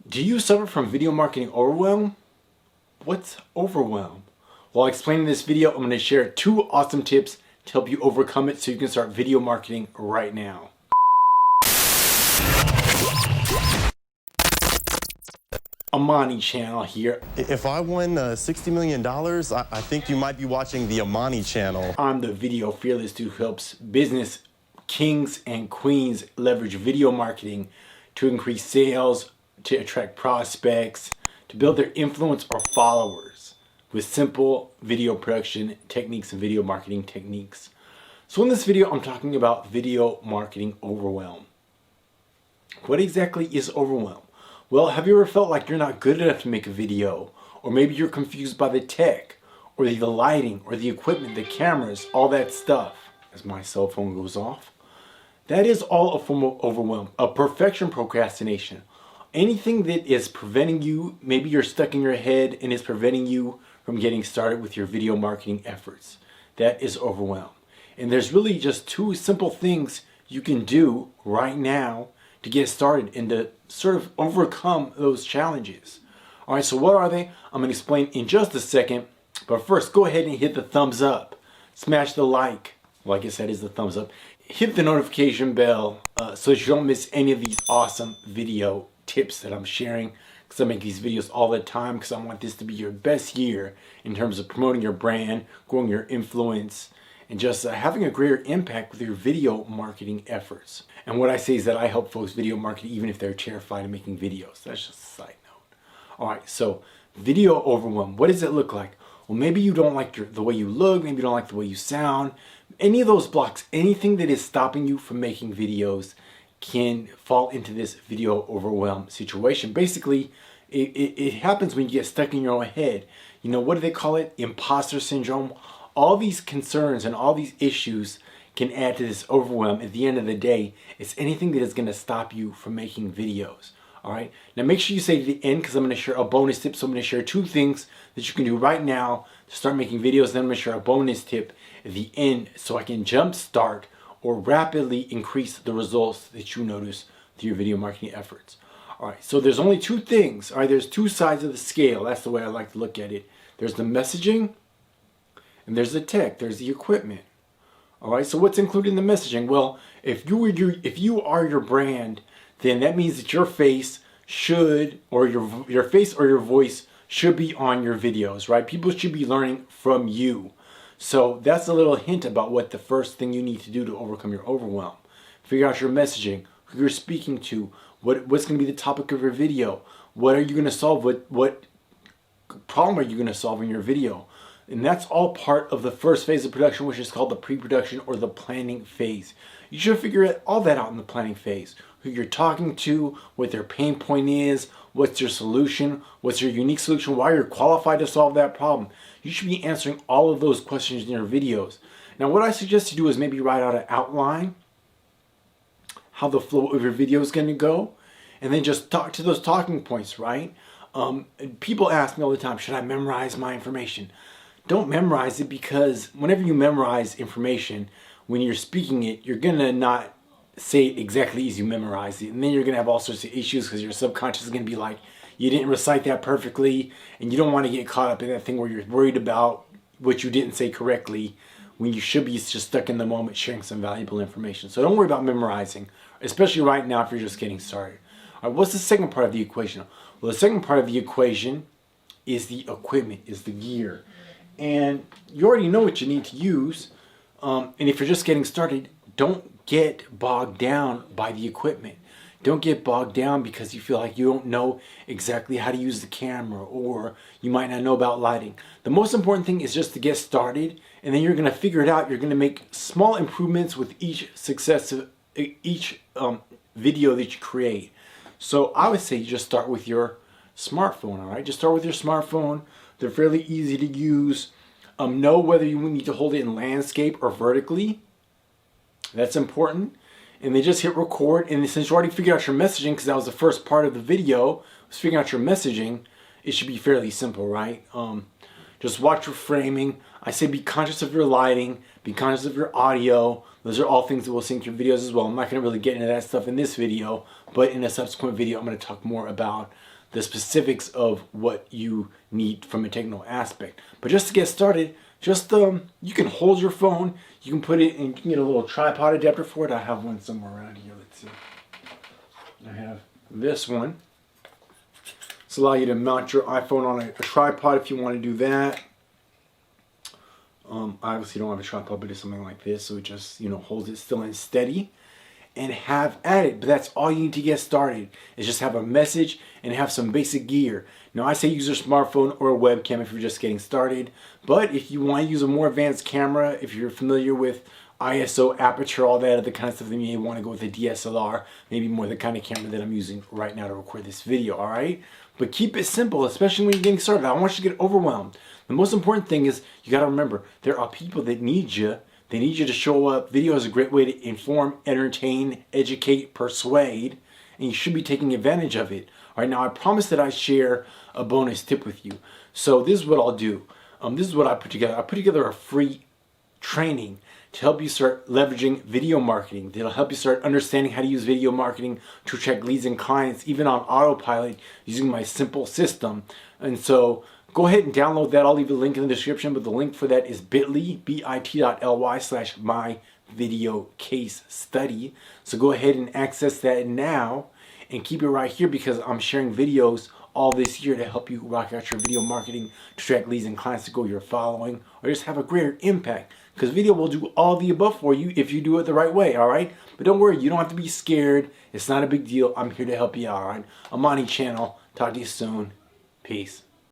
Do you suffer from video marketing overwhelm? What's overwhelm? While explaining this video, I'm going to share 2 awesome tips to help you overcome it so you can start video marketing right now. Amani Channel here. If I won $60 million, I think you might be watching the Amani Channel. I'm the video fearless dude who helps business kings and queens leverage video marketing to increase sales, to attract prospects, to build their influence or followers with simple video production techniques and video marketing techniques. So in this video, I'm talking about video marketing overwhelm. What exactly is overwhelm? Well, have you ever felt like you're not good enough to make a video? Or maybe you're confused by the tech, or the lighting, or the equipment, the cameras, all that stuff. As my cell phone goes off. That is all a form of overwhelm, a perfection procrastination. Anything that is preventing you, maybe you're stuck in your head and is preventing you from getting started with your video marketing efforts. That is overwhelm. And there's really just 2 simple things you can do right now to get started and to sort of overcome those challenges. All right, so what are they? I'm going to explain in just a second. But first, go ahead and hit the thumbs up. Smash the like. Like I said, is the thumbs up. Hit the notification bell so that you don't miss any of these awesome video tips that I'm sharing, because I make these videos all the time because I want this to be your best year in terms of promoting your brand, growing your influence, and just having a greater impact with your video marketing efforts. And what I say is that I help folks video market even if they're terrified of making videos. That's just a side note. All right, so video overwhelm. What does it look like? Well, maybe you don't like the way you look, maybe you don't like the way you sound. Any of those blocks, anything that is stopping you from making videos can fall into this video overwhelm situation. Basically, it happens when you get stuck in your own head. You know, what do they call it? Imposter syndrome. All these concerns and all these issues can add to this overwhelm. At the end of the day, it's anything that is going to stop you from making videos. All right. Now make sure you stay to the end because I'm going to share a bonus tip. So I'm going to share 2 things that you can do right now to start making videos. Then I'm going to share a bonus tip at the end so I can jumpstart or rapidly increase the results that you notice through your video marketing efforts. All right. So there's only 2 things. All right. There's 2 sides of the scale. That's the way I like to look at it. There's the messaging and there's the tech. There's the equipment. All right. So what's included in the messaging? Well, if you are your brand, then that means that your face should, or your face or your voice should be on your videos, right? People should be learning from you. So that's a little hint about what the first thing you need to do to overcome your overwhelm. Figure out your messaging, who you're speaking to, what's going to be the topic of your video, what are you going to solve, what problem are you going to solve in your video. And that's all part of the first phase of production, which is called the pre-production or the planning phase. You should figure all that out in the planning phase. Who you're talking to, what their pain point is, what's your solution, what's your unique solution, why you're qualified to solve that problem. You should be answering all of those questions in your videos. Now what I suggest you do is maybe write out an outline, how the flow of your video is going to go, and then just talk to those talking points, right? People ask me all the time, should I memorize my information? Don't memorize it, because whenever you memorize information, when you're speaking it, you're going to not say it exactly as you memorize it. And then you're going to have all sorts of issues because your subconscious is going to be like, you didn't recite that perfectly. And you don't want to get caught up in that thing where you're worried about what you didn't say correctly when you should be just stuck in the moment sharing some valuable information. So don't worry about memorizing, especially right now if you're just getting started. All right, what's the second part of the equation? Well, the second part of the equation is the equipment, is the gear. And you already know what you need to use. And if you're just getting started, don't get bogged down by the equipment. Don't get bogged down because you feel like you don't know exactly how to use the camera, or you might not know about lighting. The most important thing is just to get started, and then you're going to figure it out. You're going to make small improvements with each video that you create. So I would say you just start with your smartphone. All right, just start with your smartphone. They're fairly easy to use. Know whether you need to hold it in landscape or vertically. That's important. And then just hit record. And since you already figured out your messaging, because that was the first part of the video, was figuring out your messaging, it should be fairly simple, right? Just watch your framing. I say be conscious of your lighting, be conscious of your audio, Those are all things that will sync your videos as well. I'm not going to really get into that stuff in this video, but in a subsequent video, I'm going to talk more about the specifics of what you need from a technical aspect. But just to get started, you can hold your phone, you can put it in, you can get a little tripod adapter for it. I have one somewhere around here. Let's see. I have this one. This allows you to mount your iPhone on a tripod if you want to do that. I obviously don't have a tripod, but it's something like this, so it just, holds it still and steady. And have at it. But that's all you need to get started, is just have a message and have some basic gear. Now I say use a smartphone or a webcam if you're just getting started, but if you want to use a more advanced camera, if you're familiar with ISO, aperture, all that other kind of stuff, then you may want to go with a DSLR, maybe more the kind of camera that I'm using right now to record this video, alright? But keep it simple, especially when you're getting started. I don't want you to get overwhelmed. The most important thing is you got to remember, there are people that need you. They need you to show up. Video is a great way to inform, entertain, educate, persuade, and you should be taking advantage of it. All right, now I promise that I share a bonus tip with you. So this is what I'll do. This is what I put together. I put together a free training to help you start leveraging video marketing. That'll help you start understanding how to use video marketing to attract leads and clients, even on autopilot, using my simple system. And so go ahead and download that. I'll leave a link in the description, but the link for that is bit.ly/myvideocasestudy. So go ahead and access that now and keep it right here, because I'm sharing videos all this year to help you rock out your video marketing, to attract leads and clients to go your following, or just have a greater impact. Because video will do all the above for you if you do it the right way, all right? But don't worry, you don't have to be scared. It's not a big deal. I'm here to help you out, all right? Amani Channel. Talk to you soon. Peace.